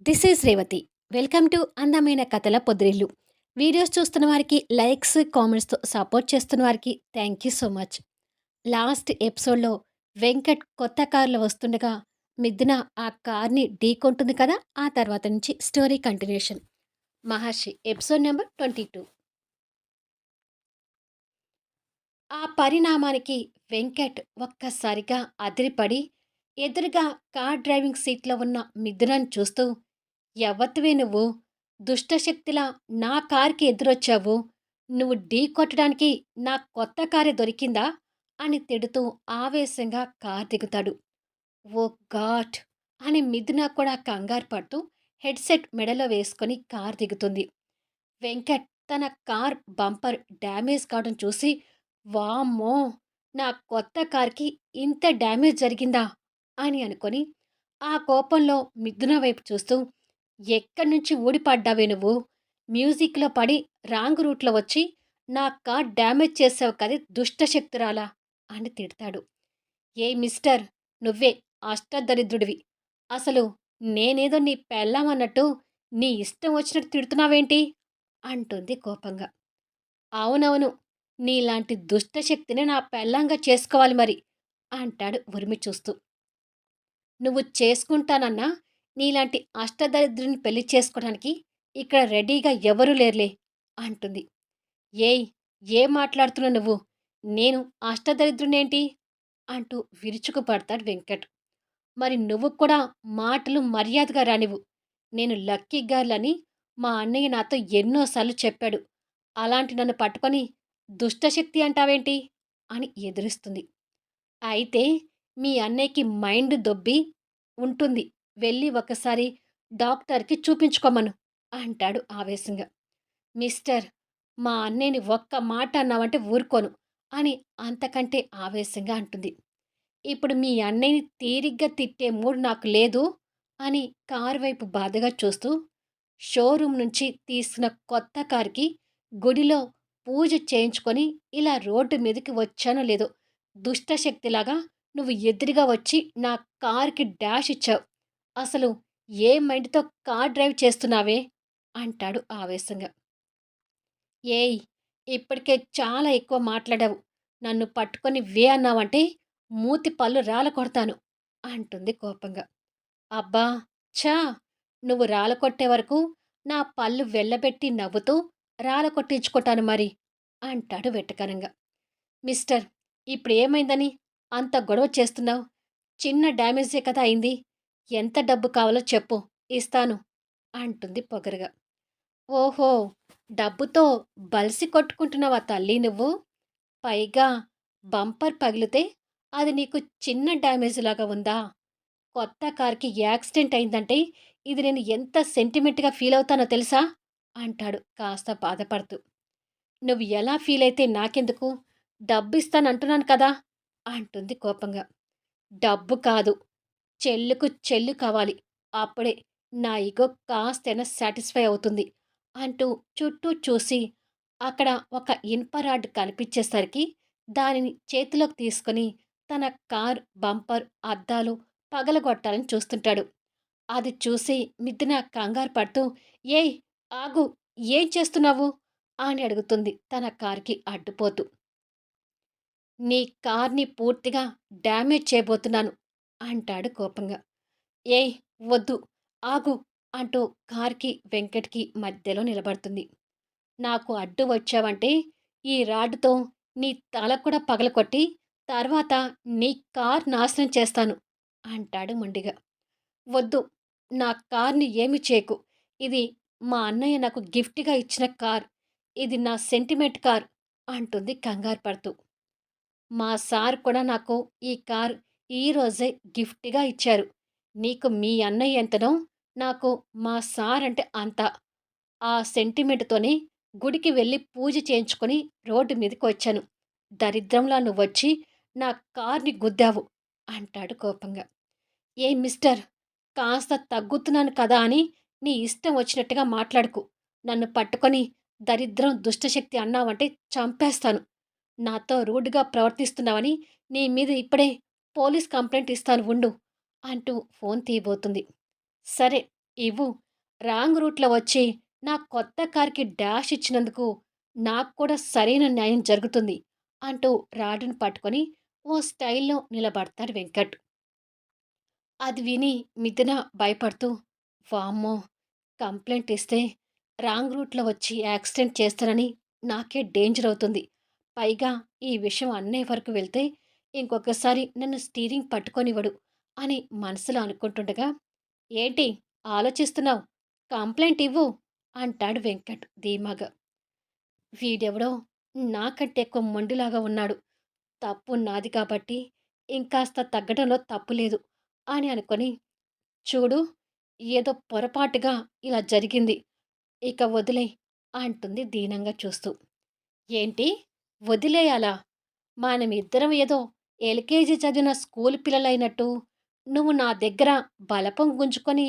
This is Revathi. Welcome to అందమైన కథల పొదిరిల్లు. Videos చూస్తున్న వారికి లైక్స్, కామెంట్స్‌తో సపోర్ట్ చేస్తున్న వారికి thank you so much. Last ఎపిసోడ్‌లో వెంకట్ కొత్త కార్‌లో వస్తుండగా మిథున ఆ కార్‌ని ఢీకొంటుంది కదా! ఆ తర్వాత నుంచి స్టోరీ కంటిన్యూషన్. మహర్షి ఎపిసోడ్ నంబర్ 22. ఆ పరిణామానికి వెంకట్ ఒక్కసారిగా అదిరిపడి ఎదురుగా కార్ డ్రైవింగ్ సీట్‌లో ఉన్న మిథునను చూస్తూ ఎవ్వతివే నువ్వు? దుష్టశక్తిలా నా కార్‌కి ఎదురొచ్చావు. నువ్వు ఢీకొట్టడానికి నా కొత్త కారే దొరికిందా? అని తిడుతూ ఆవేశంగా కారు దిగుతాడు. ఓ గాడ్! అని మిథున కూడా కంగారు పడుతూ హెడ్‌సెట్ మెడలో వేసుకొని కారు దిగుతుంది. వెంకట్ తన కార్ బంపర్ డ్యామేజ్ కావడం చూసి, వామ్మో! నా కొత్త కార్‌కి ఇంత డ్యామేజ్ జరిగిందా? అని అనుకొని ఆ కోపంలో మిథున వైపు చూస్తూ ఎక్కడి నుంచి ఊడిపడ్డావే నువ్వు? మ్యూజిక్‌లో పడి రాంగ్ రూట్‌లో వచ్చి నా కార్ డ్యామేజ్ చేసావు కదే దుష్టశక్తురాలా అని తిడతాడు. ఏయ్ మిస్టర్, నువ్వే అష్టదరిద్రుడివి. అసలు నేనేదో నీ పెళ్ళామన్నట్టు నీ ఇష్టం వచ్చినట్టు తిడుతున్నావేంటి? అంటుంది కోపంగా. అవునవును. నీలాంటి దుష్టశక్తిని నా పెళ్ళాంగా చేసుకోవాలి మరి అంటాడు ఉరిమి చూస్తూ. నువ్వు చేసుకుంటానన్నా నీలాంటి అష్టదరిద్రుని పెళ్లి చేసుకోవడానికి ఇక్కడ రెడీగా ఎవరూ లేరులే అంటుంది. ఏయ్, ఏం మాట్లాడుతున్నావు నువ్వు? నేను అష్టదరిద్రునేంటి అంటూ విరుచుకుపడతాడు వెంకట్. మరి నువ్వు కూడా మాటలు మర్యాదగా రానివ్వు. నేను లక్కీ గర్ల్ అని మా అన్నయ్య నాతో ఎన్నోసార్లు చెప్పాడు. అలాంటి నన్ను పట్టుకొని దుష్టశక్తి అంటావేంటి అని ఎదురిస్తుంది. అయితే మీ అన్నయ్యకి మైండ్ దొబ్బి ఉంటుంది. వెళ్ళి ఒకసారి డాక్టర్‌కి చూపించుకోమను అంటాడు ఆవేశంగా. మిస్టర్, మా అన్నయ్యని ఒక్క మాట అన్నావంటే ఊరుకోను అని అంతకంటే ఆవేశంగా అంటుంది. ఇప్పుడు మీ అన్నయ్యని తీరిగ్గా తిట్టే మూడ్ నాకు లేదు అని కారు వైపు బాధగా చూస్తూ, షోరూమ్ నుంచి తీసుకున్న కొత్త కార్‌కి గుడిలో పూజ చేయించుకొని ఇలా రోడ్డు మీదకి వచ్చానో లేదో దుష్టశక్తిలాగా నువ్వు ఎదురుగా వచ్చి నా కార్‌కి డాష్ ఇచ్చావు. అసలు ఏ మైండ్‌తో కార్ డ్రైవ్ చేస్తున్నావే? అంటాడు ఆవేశంగా. ఏయ్, ఇప్పటికే చాలా ఎక్కువ మాట్లాడావు. నన్ను పట్టుకొని వే అన్నావంటే మూతి పళ్ళు రాలకొడతాను అంటుంది కోపంగా. అబ్బా! ఛా! నువ్వు రాలకొట్టే వరకు నా పళ్ళు వెళ్ళబెట్టి నవ్వుతూ రాలకొట్టించుకుంటాను మరి అంటాడు వెటకారంగా. మిస్టర్, ఇప్పుడేమైందని అంత గొడవ చేస్తున్నావు? చిన్న డ్యామేజే కదా అయింది. ఎంత డబ్బు కావాలో చెప్పు, ఇస్తాను అంటుంది పొగరుగా. ఓహో! డబ్బుతో బలిసి కొట్టుకుంటున్నావా తల్లీ నువ్వు? పైగా బంపర్ పగిలితే అది నీకు చిన్న డ్యామేజ్‌లాగా ఉందా? కొత్త కార్‌కి యాక్సిడెంట్ అయిందంటే ఇది నేను ఎంత సెంటిమెంట్‌గా ఫీలవుతానో తెలుసా? అంటాడు కాస్త బాధపడుతూ. నువ్వు ఎలా ఫీలయితే నాకెందుకు? డబ్బిస్తానంటున్నాను కదా! అంటుంది కోపంగా. డబ్బు కాదు, చెల్లుకు చెల్లు కావాలి. అప్పుడే నా ఇగో కాస్తైనా సాటిస్ఫై అవుతుంది అంటూ చుట్టూ చూసి అక్కడ ఒక ఇనుప రాడ్ కనిపించేసరికి దానిని చేతిలోకి తీసుకొని తన కార్ బంపర్ అద్దాలు పగలగొట్టాలని చూస్తుంటాడు. అది చూసి మిథున కంగారు పడుతూ, ఏయ్, ఆగు, ఏం చేస్తున్నావు అని అడుగుతుంది తన కార్కి అడ్డుపోతూ. నీ కార్ని పూర్తిగా డ్యామేజ్ చేయబోతున్నాను అంటాడు కోపంగా. ఏయ్, వద్దు, ఆగు అంటూ కార్‌కి, వెంకట్‌కి మధ్యలో నిలబడుతుంది. నాకు అడ్డు వచ్చావంటే ఈ రాడ్‌తో నీ తల కూడా పగలకొట్టి తర్వాత నీ కార్ నాశనం చేస్తాను అంటాడు మొండిగా. వద్దు, నా కార్‌ని ఏమి చేయకు. ఇది మా అన్నయ్య నాకు గిఫ్ట్‌గా ఇచ్చిన కార్. ఇది నా సెంటిమెంట్ కార్ అంటుంది కంగారు పడుతూ. మా సార్ కూడా నాకు ఈ కార్ ఈరోజే గిఫ్ట్‌గా ఇచ్చారు. నీకు మీ అన్నయ్య ఎంతనో, నాకు మా సార్ అంటే అంత. ఆ సెంటిమెంట్‌తోనే గుడికి వెళ్లి పూజ చేయించుకొని రోడ్డు మీదకొచ్చాను. దరిద్రంలా నువ్వొచ్చి నా కార్‌ని గుద్దావు అంటాడు కోపంగా. ఏయ్ మిస్టర్, కాస్త తగ్గుతున్నాను కదా అని నీ ఇష్టం వచ్చినట్టుగా మాట్లాడకు. నన్ను పట్టుకొని దరిద్రం, దుష్టశక్తి అన్నావంటే చంపేస్తాను. నాతో రూడ్‌గా ప్రవర్తిస్తున్నావని నీ మీద ఇప్పుడే పోలీస్ కంప్లెయింట్ ఇస్తాను ఉండు అంటూ ఫోన్ తీయబోతుంది. సరే, ఇవ్వు. రాంగ్ రూట్‌లో వచ్చి నా కొత్త కార్‌కి డాష్ ఇచ్చినందుకు నాకు కూడా సరైన న్యాయం జరుగుతుంది" అంటూ రాడుని పట్టుకొని ఓ స్టైల్‌లో నిలబడతాడు వెంకట్. అది విని మిథున భయపడుతూ, వామ్మో! కంప్లెయింట్ ఇస్తే రాంగ్ రూట్‌లో వచ్చి యాక్సిడెంట్ చేస్తానని నాకే డేంజర్ అవుతుంది. పైగా ఈ విషయం అన్నయ్య వరకు వెళ్తే ఇంకొకసారి నన్ను స్టీరింగ్ పట్టుకోనివ్వడు అని మనసులో అనుకుంటుండగా, ఏంటి ఆలోచిస్తున్నావు? కంప్లెయింట్ ఇవ్వు అంటాడు వెంకట్ ధీమాగా. వీడెవడో నాకంటే ఎక్కువ మొండిలాగా ఉన్నాడు. తప్పు నాది కాబట్టి ఇంకాస్త తగ్గడంలో తప్పు లేదు అని అనుకొని, చూడు ఏదో పొరపాటుగా ఇలా జరిగింది. ఇక వదిలేయ్ అంటుంది దీనంగా చూస్తూ. ఏంటి? వదిలేయాలా? మనమిద్దరం ఏదో ఎల్‌కేజీ చదివిన స్కూలు పిల్లలైనట్టు నువ్వు నా దగ్గర బలపం గుంజుకొని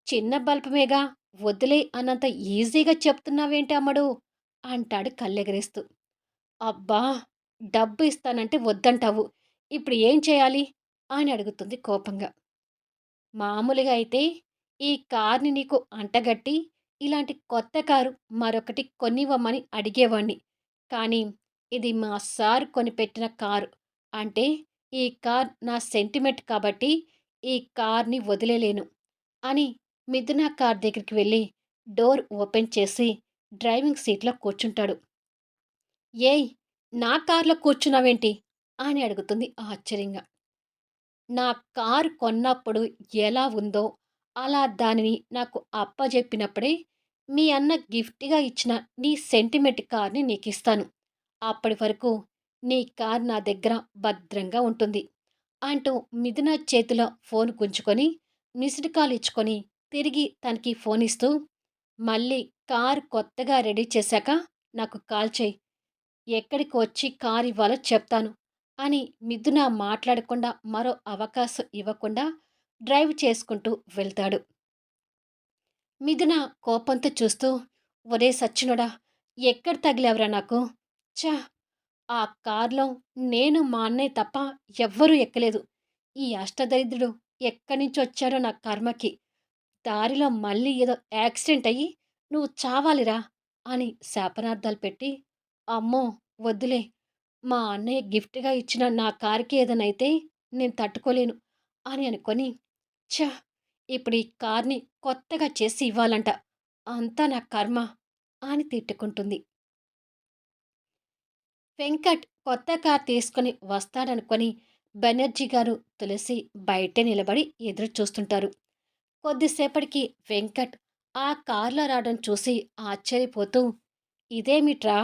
చిన్న బల్పమేగా వదిలేయ్ అన్నంత ఈజీగా చెప్తున్నావేంటి అమ్మడు? అంటాడు కళ్ళెగరేస్తూ. అబ్బా! డబ్బు ఇస్తానంటే వద్దంటావు. ఇప్పుడు ఏం చేయాలి? అని అడుగుతుంది కోపంగా. మామూలుగా అయితే ఈ కార్‌ని నీకు అంటగట్టి, ఇలాంటి కొత్త కారు మరొకటి కొనివ్వమని అడిగేవాణ్ణి. కానీ ఇది మా సార్ కొనిపెట్టిన కారు. అంటే ఈ కార్ నా సెంటిమెంట్ కాబట్టి ఈ కార్‌ని వదిలేయలేను అని మిథున కార్ దగ్గరికి వెళ్ళి డోర్ ఓపెన్ చేసి డ్రైవింగ్ సీట్‌లో కూర్చుంటాడు. "ఏయ్! నా కార్‌లో కూర్చున్నావేంటి?" అని అడుగుతుంది ఆశ్చర్యంగా. నా కారు కొన్నప్పుడు ఎలా ఉందో, అలా దానిని నాకు అప్పజెప్పినప్పుడే, మీ అన్న గిఫ్ట్‌గా ఇచ్చిన నీ సెంటిమెంట్ కార్‌ని నీకిస్తాను. అప్పటి వరకు నీ కారు నా దగ్గర భద్రంగా ఉంటుంది. అంటూ మిథున చేతిలో ఫోన్ గుంజుకొని, మిస్డ్ కాల్ ఇచ్చుకొని, తిరిగి తనకి ఫోనిస్తూ, మళ్ళీ కారు కొత్తగా రెడీ చేశాక నాకు కాల్ చెయి. ఎక్కడికి వచ్చి కారివ్వాలో చెప్తాను అని మిథున మాట్లాడకుండా మరో అవకాశం ఇవ్వకుండా డ్రైవ్ చేసుకుంటూ వెళ్తాడు. మిథున కోపంతో చూస్తూ, ఒరే సచ్చినోడా! ఎక్కడ తగిలావురా నాకు? ఛ! ఆ కార్‌లో నేను మా అన్నయ్య తప్ప ఎవ్వరూ ఎక్కలేదు. ఈ అష్టదరిద్రుడు ఎక్కడినుంచొచ్చాడో నా కర్మకి. దారిలో మళ్ళీ ఏదో యాక్సిడెంట్ అయ్యి నువ్వు చావాలిరా! అని శాపనార్థాలు పెట్టి, అమ్మో! వద్దులే. మా అన్నయ్య గిఫ్ట్‌గా ఇచ్చిన నా కారుకి ఏదైనా అయితే నేను తట్టుకోలేను అని అనుకొని, ఛ! ఇప్పుడు ఈ కార్‌ని కొత్తగా చేసి ఇవ్వాలంట. అంతా నా కర్మ అని తిట్టుకుంటుంది. వెంకట్ కొత్త కార్ తీసుకొని వస్తాడనుకొని బెనర్జీ గారు, తులసి బయటే నిలబడి ఎదురు చూస్తుంటారు. కొద్దిసేపటికి వెంకట్ ఆ కార్‌లో రావడం చూసి ఆశ్చర్యపోతూ, ఇదేమిట్రా?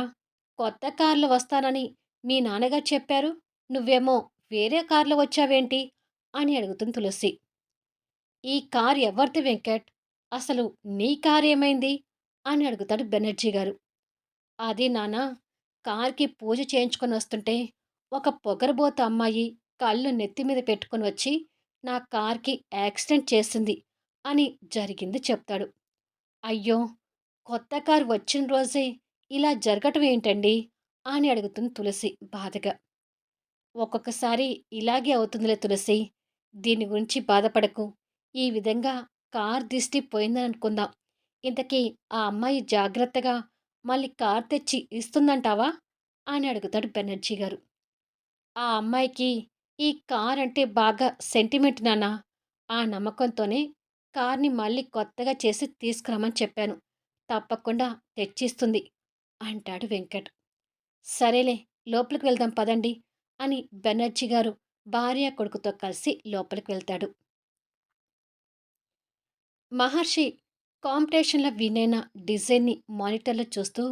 కొత్త కార్‌లో వస్తానని మీ నాన్నగారు చెప్పారు. నువ్వేమో వేరే కార్‌లో వచ్చావేంటి? అని అడుగుతుంది తులసి. ఈ కార్ ఎవరిది వెంకట్? అసలు నీ కారేమైంది? అని అడుగుతాడు బెనర్జీ గారు. అది నాన్న, కార్‌కి పూజ చేయించుకొనొస్తుంటే ఒక పొగరుబోతు అమ్మాయి కళ్ళు నెత్తి మీద పెట్టుకొని వచ్చి నా కార్‌కి యాక్సిడెంట్ చేసింది అని జరిగింది చెప్తాడు. అయ్యో! కొత్త కారు వచ్చిన రోజే ఇలా జరగటం ఏంటండి? అని అడుగుతుంది తులసి బాధగా. ఒక్కొక్కసారి ఇలాగే అవుతుందిలే తులసి. దీని గురించి బాధపడకు. ఈ విధంగా కారు దిష్టి పోయిందనుకుందాం. ఇంతకీ ఆ అమ్మాయి జాగ్రత్తగా మళ్ళీ కారు తెచ్చి ఇస్తుందంటావా? అని అడుగుతాడు బెనర్జీ గారు. ఆ అమ్మాయికి ఈ కారంటే బాగా సెంటిమెంట్ నాన్న. ఆ నమ్మకంతోనే కార్‌ని మళ్ళీ కొత్తగా చేసి తీసుకురమ్మని చెప్పాను. తప్పకుండా తెచ్చిస్తుంది అంటాడు వెంకట్. సరేలే లోపలికి వెళ్దాం పదండి అని బెనర్జీ గారు భార్య కొడుకుతో కలిసి లోపలికి వెళ్తాడు. మహర్షి కాంపిటీషన్‌లో విన్ అయిన డిజైన్‌ని మానిటర్‌లో చూస్తూ,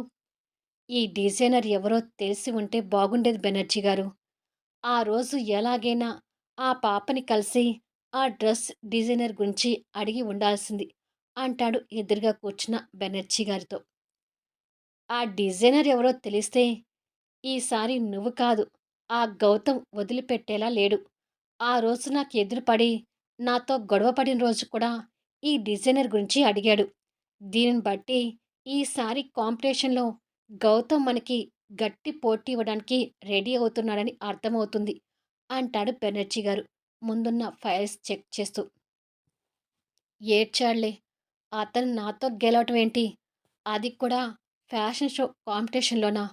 ఈ డిజైనర్ ఎవరో తెలిసి ఉంటే బాగుండేది బెనర్జీ గారు. ఆ రోజు ఎలాగైనా ఆ పాపని కలిసి ఆ డ్రెస్ డిజైనర్ గురించి అడిగి ఉండాల్సింది అంటాడు ఎదురుగా కూర్చున్న బెనర్జీ గారితో. ఆ డిజైనర్ ఎవరో తెలిస్తే ఈసారి నువ్వు కాదు, ఆ గౌతమ్ వదిలిపెట్టేలా లేడు. ఆ రోజు నాకు ఎదురుపడి, నాతో గొడవ పడిన రోజు కూడా ఈ డిజైనర్ గురించి అడిగాడు. దీనిని బట్టి ఈసారి కాంపిటీషన్‌లో గౌతమ్ మనకి గట్టి పోటీ ఇవ్వడానికి రెడీ అవుతున్నాడని అర్థమవుతుంది అంటాడు బెనర్జీ గారు ముందున్న ఫైల్స్ చెక్ చేస్తూ. ఏడ్చాడులే. అతను నాతో గెలవటం ఏంటి? అది కూడా ఫ్యాషన్ షో కాంపిటీషన్‌లోనా?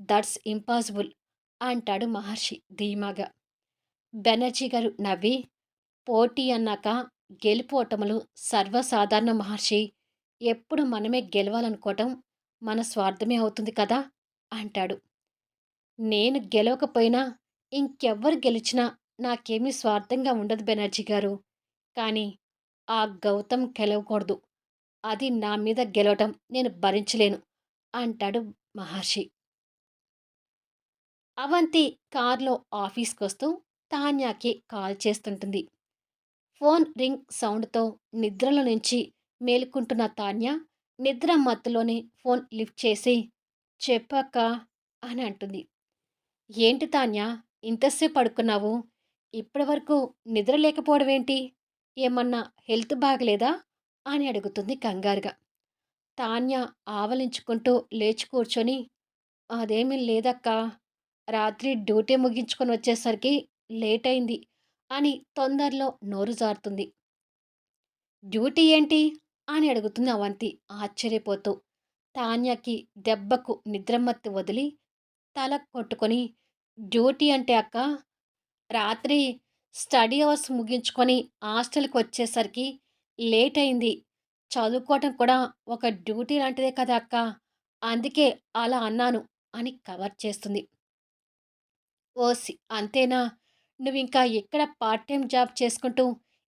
దట్స్ ఇంపాసిబుల్ అంటాడు మహర్షి ధీమాగా. బెనర్జీ గారు నవ్వి, పోటీ అన్నాక గెలుపు ఓటములు సర్వసాధారణం మహర్షి. ఎప్పుడు మనమే గెలవాలనుకోవటం మన స్వార్థమే అవుతుంది కదా! అంటాడు. నేను గెలవకపోయినా ఇంకెవ్వరు గెలిచినా నాకేమీ స్వార్థంగా ఉండదు బెనర్జీ గారు. కానీ ఆ గౌతమ్ గెలవకూడదు. అది నా మీద గెలవటం నేను భరించలేను అంటాడు మహర్షి. అవంతి కారులో ఆఫీస్‌కొస్తూ తాన్యాకి కాల్ చేస్తుంటుంది. ఫోన్ రింగ్ సౌండ్‌తో నిద్రలో నుంచి మేలుకుంటున్న తాన్య నిద్ర మత్తులోనే ఫోన్ లిఫ్ట్ చేసి, చెప్పక్కా అని అంటుంది. ఏంటి తాన్య ఇంతసేపు పడుకున్నావు? ఇప్పటివరకు నిద్ర లేకపోవడమేంటి? ఏమన్నా హెల్త్ బాగలేదా? అని అడుగుతుంది కంగారుగా. తాన్య ఆవలించుకుంటూ లేచి కూర్చొని, అదేమీ లేదక్కా. రాత్రి డ్యూటీ ముగించుకొని వచ్చేసరికి లేటయింది అని తొందరలో నోరు జారుతుంది. డ్యూటీ ఏంటి? అని అడుగుతుంది అవంతి ఆశ్చర్యపోతూ. తాన్యకి దెబ్బకు నిద్రమత్తు వదిలి తల కొట్టుకొని, డ్యూటీ అంటే అక్కా, రాత్రి స్టడీ అవర్స్ ముగించుకొని హాస్టల్‌కొచ్చేసరికి లేటయింది. చదువుకోవటం కూడా ఒక డ్యూటీ లాంటిదే కదా అక్కా! అందుకే అలా అన్నాను అని కవర్ చేస్తుంది. ఓసి అంతేనా? నువ్వింకా ఇక్కడ పార్ట్ టైమ్ జాబ్ చేసుకుంటూ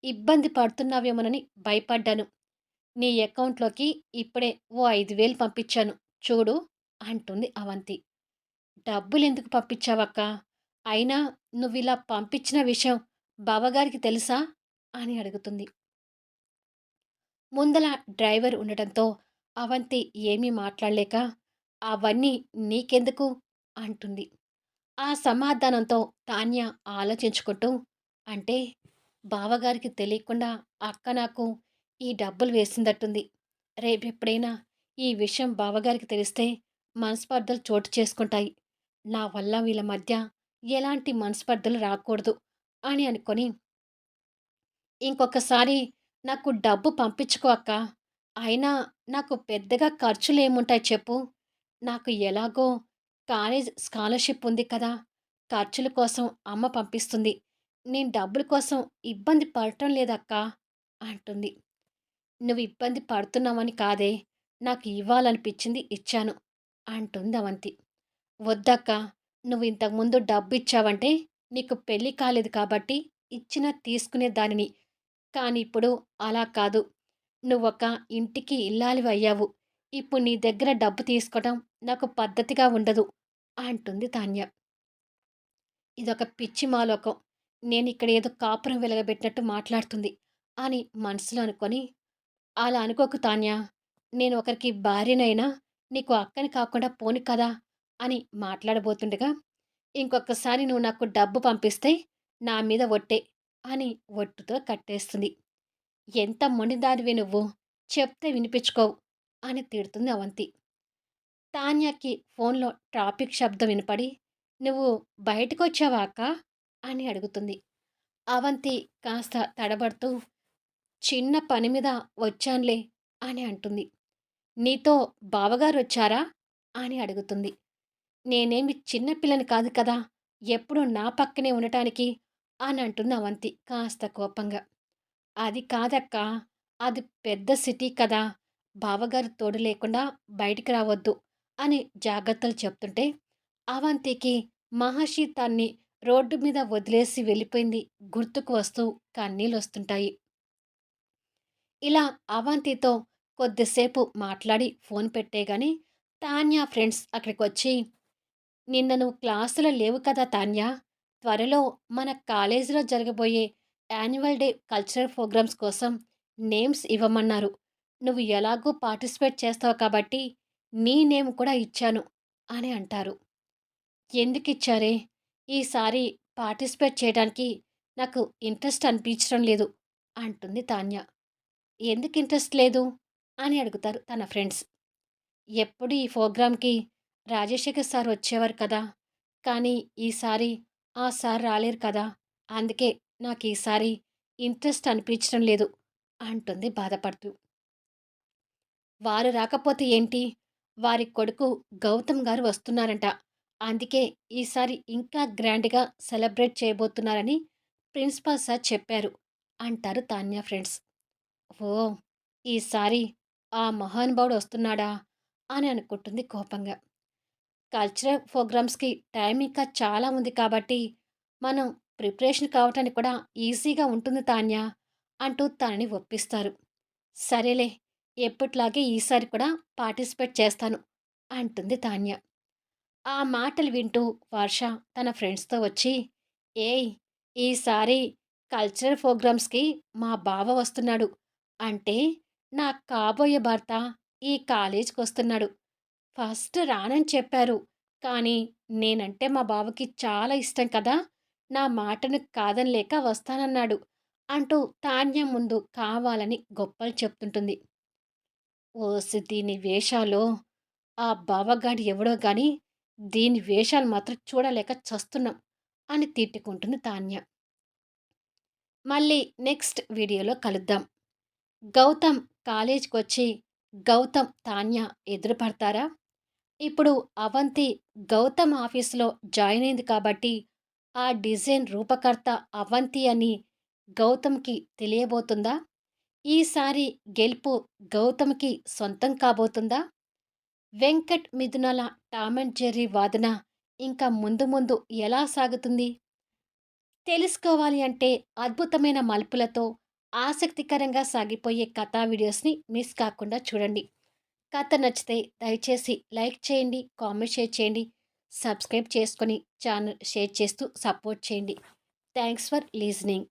ఇబ్బంది పడుతున్నావేమోనని భయపడ్డాను. నీ అకౌంట్‌లోకి ఇప్పుడే ఓ 5,000 పంపించాను చూడు అంటుంది అవంతి. డబ్బులెందుకు పంపించావక్కా? అయినా నువ్విలా పంపించిన విషయం బావగారికి తెలుసా? అని అడుగుతుంది. ముందల డ్రైవర్ ఉండటంతో అవంతి ఏమీ మాట్లాడలేక, అవన్నీ నీకెందుకు? అంటుంది. ఆ సమాధానంతో తాన్య ఆలోచించుకుంటూ, అంటే బావగారికి తెలియకుండా అక్క నాకు ఈ డబ్బులు వేసిందట్టుంది. రేపెప్పుడైనా ఈ విషయం బావగారికి తెలిస్తే మనస్పర్ధలు చోటు చేసుకుంటాయి. నా వల్ల వీళ్ళ మధ్య ఎలాంటి మనస్పర్ధలు రాకూడదు అని అనుకొని, ఇంకొకసారి నాకు డబ్బు పంపించుకో అక్కా. అయినా నాకు పెద్దగా ఖర్చులేముంటాయి చెప్పు? నాకు ఎలాగో కాలేజ్ స్కాలర్‌షిప్ ఉంది కదా! ఖర్చుల కోసం అమ్మ పంపిస్తుంది. నేను డబ్బుల కోసం ఇబ్బంది పడటం లేదక్కా అంటుంది. నువ్వు ఇబ్బంది పడుతున్నావని కాదే, నాకు ఇవ్వాలనిపించింది ఇచ్చాను అంటుంది అవంతి. వద్దక్కా, నువ్వు ఇంతకుముందు డబ్బిచ్చావంటే నీకు పెళ్లి కాలేదు కాబట్టి ఇచ్చినా తీసుకునే దానిని. కానీ ఇప్పుడు అలా కాదు. నువ్వొక ఇంటికి ఇల్లాలివయ్యావు. ఇప్పుడు నీ దగ్గర డబ్బు తీసుకోవటం నాకు పద్ధతిగా ఉండదు అంటుంది తాన్య. ఇదొక పిచ్చి మాలోకం. నేనిక్కడ ఏదో కాపురం వెలగబెట్టినట్టు మాట్లాడుతుంది అని మనసులో అనుకొని, అలా అనుకోకు తాన్య. నేను ఒకరికి భార్యనైనా నీకు అక్కని కాకుండా పోను కదా అని మాట్లాడబోతుండగా, ఇంకొకసారి నువ్వు నాకు డబ్బు పంపిస్తే నా మీద ఒట్టే అని ఒట్టుతో కట్టేస్తుంది. ఎంత మొండిదానివే నువ్వు, చెప్తే వినిపించుకోవు అని తిడుతుంది అవంతి. తాన్యకి ఫోన్‌లో ట్రాఫిక్ శబ్దం వినపడి, "నువ్వు బయటకొచ్చావా అక్కా?" అని అడుగుతుంది. అవంతి కాస్త తడబడుతూ, "చిన్న పని మీద వచ్చానులే" అని అంటుంది. "నీతో బావగారొచ్చారా?" అని అడుగుతుంది. "నేనేమి చిన్న పిల్లని కాదు కదా! ఎప్పుడూ నా పక్కనే ఉండటానికి" అని అంటుంది అవంతి కాస్త కోపంగా. "అది కాదక్కా, అది పెద్ద సిటీ కదా! బావగారు తోడు లేకుండా బయటికి రావద్దు" అని జాగ్రత్తలు చెప్తుంటే, అవంతికి మహర్షి తన్ని రోడ్డు మీద వదిలేసి వెళ్ళిపోయింది గుర్తుకు వస్తూ కన్నీళ్ళొస్తుంటాయి. ఇలా అవంతితో కొద్దిసేపు మాట్లాడి ఫోన్ పెట్టేగాని, తాన్య ఫ్రెండ్స్ అక్కడికొచ్చి, "నిన్న నువ్వు క్లాసులో లేవు కదా తాన్య! త్వరలో మన కాలేజీలో జరగబోయే యాన్యువల్ డే కల్చరల్ ప్రోగ్రామ్స్ కోసం నేమ్స్ ఇవ్వమన్నారు. నువ్వు ఎలాగూ పార్టిసిపేట్ చేస్తావు కాబట్టి నీ నేమ్ కూడా ఇచ్చాను" అని అంటారు. ఎందుకిచ్చారే? ఈసారి పార్టిసిపేట్ చేయడానికి నాకు ఇంట్రెస్ట్ అనిపించడం లేదు అంటుంది తాన్య. ఎందుకు ఇంట్రెస్ట్ లేదు? అని అడుగుతారు తన ఫ్రెండ్స్. ఎప్పుడు ఈ ప్రోగ్రామ్‌కి రాజశేఖర్ సార్ వచ్చేవారు కదా! కానీ ఈసారి ఆ సార్ రాలేరు కదా! అందుకే నాకీసారి ఇంట్రెస్ట్ అనిపించడం లేదు అంటుంది బాధపడుతూ. వారు రాకపోతే ఏంటి? వారి కొడుకు గౌతమ్ గారు వస్తున్నారంట. అందుకే ఈసారి ఇంకా గ్రాండ్‌గా సెలబ్రేట్ చేయబోతున్నారని ప్రిన్సిపల్ సార్ చెప్పారు అంటారు తాన్య ఫ్రెండ్స్. ఓహ్! ఈసారి ఆ మహానుభావుడు వస్తున్నాడా అని అనుకుంటుంది కోపంగా. కల్చరల్ ప్రోగ్రామ్స్‌కి టైం ఇంకా చాలా ఉంది కాబట్టి, మనం ప్రిపరేషన్ కావటానికి కూడా ఈజీగా ఉంటుంది తాన్య అంటూ తనని ఒప్పిస్తారు. సరేలే ఎప్పట్లాగే ఈసారి కూడా పార్టిసిపేట్ చేస్తాను అంటుంది తాన్య. ఆ మాటలు వింటూ వర్ష తన ఫ్రెండ్స్‌తో వచ్చి, ఏయ్! ఈసారి కల్చరల్ ప్రోగ్రామ్స్‌కి మా బావ వస్తున్నాడు. అంటే నా కాబోయే భర్త ఈ కాలేజ్‌కొస్తున్నాడు. ఫస్ట్ రానని చెప్పారు. కానీ నేనంటే మా బావకి చాలా ఇష్టం కదా! నా మాటను కాదనలేక వస్తానన్నాడు. అంటూ తాన్య ముందు కావాలని గొప్పలు చెప్తుంటుంది. ఓసి దీని వేషాలో ఆ బావగాడు ఎవడో గాని దీని వేషాలు మాత్రం చూడలేక చస్తున్నాం అని తిట్టుకుంటుంది తాన్య. మళ్ళీ నెక్స్ట్ వీడియోలో కలుద్దాం. గౌతమ్ కాలేజ్‌కొచ్చి గౌతమ్, తాన్య ఎదురుపడతారా? ఇప్పుడు అవంతి గౌతమ్ ఆఫీస్‌లో జాయిన్ అయింది కాబట్టి, ఆ డిజైన్ రూపకర్త అవంతి అని గౌతమ్‌కి తెలియబోతుందా? ఈసారి గెలుపు గౌతమ్‌కి సొంతం కాబోతుందా? వెంకట్, మిథునల టామ్ అండ్ జెర్రీ వాదన ఇంకా ముందు ముందు ఎలా సాగుతుంది? తెలుసుకోవాలి అంటే అద్భుతమైన మలుపులతో ఆసక్తికరంగా సాగిపోయే కథా వీడియోస్‌ని మిస్ కాకుండా చూడండి. కథ నచ్చితే దయచేసి లైక్ చేయండి, కామెంట్ షేర్ చేయండి, సబ్స్క్రైబ్ చేసుకొని ఛానల్ షేర్ చేస్తూ సపోర్ట్ చేయండి. Thanks for listening.